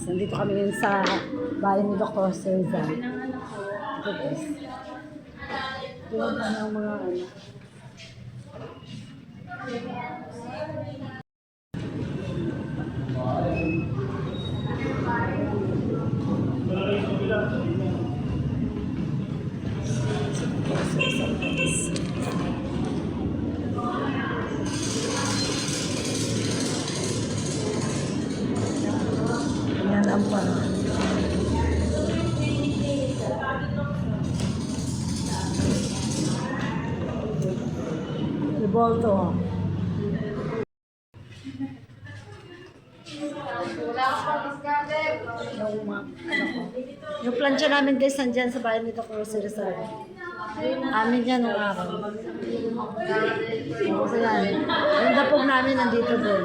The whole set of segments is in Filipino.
Nandito kami ngayon sa bahay ni Dr. Susan. Ito guys. Doon na ang mga ano. Yan ang parang. Libolto. Yung plancha namin guys, nandyan sa bahay nito grocery sa amin yan nung araw. So yan. Yung dapog namin nandito din.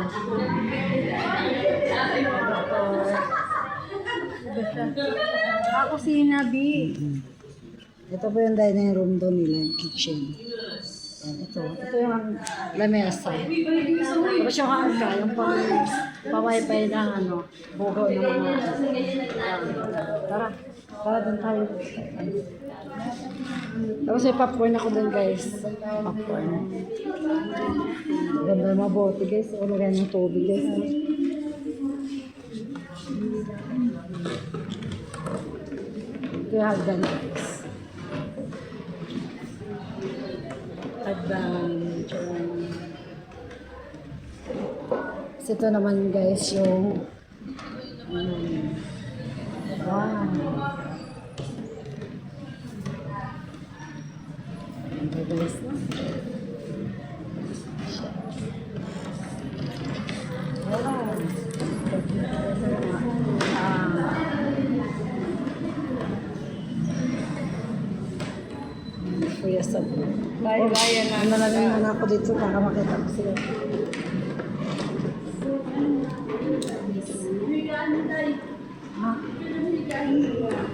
Ako si Nabi. Ito po yung dining room doon nila, yung kitchen. Yan, ito yung lamesa. Tapos yung hangka, yung pa-wifi ng ano, bugaw ng mga. Tara doon tayo. Tapos may popcorn ako doon guys. Popcorn. Ganda yung mga bote guys. Ano rin yung tubig guys. Ito yung hagdan guys. Ito naman guys yung wow. Ito guys. Kuya Sab. Bayan na. Ano na rin muna ako dito para makita ko sila.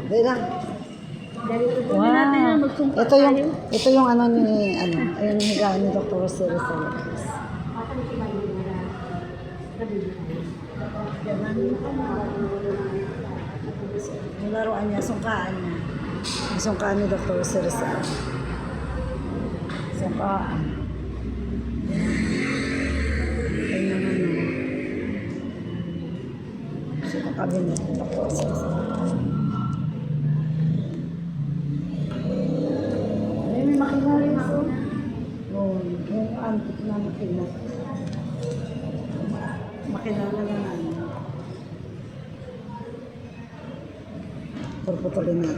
Dahil lang. Wow. Ito yung ano ni yung higaan ni Dr. Rosero Salazar. Yung laruan niya, sungkaan niya. Yung sungkaan ni Dr. Rosero Salazar. Sungkaan. Ayun naman yun. Sa cabinet ni Dr. Rosero Salazar. May makina rin ako. Yung antik na makina. Makilala na namin. Purputulin natin.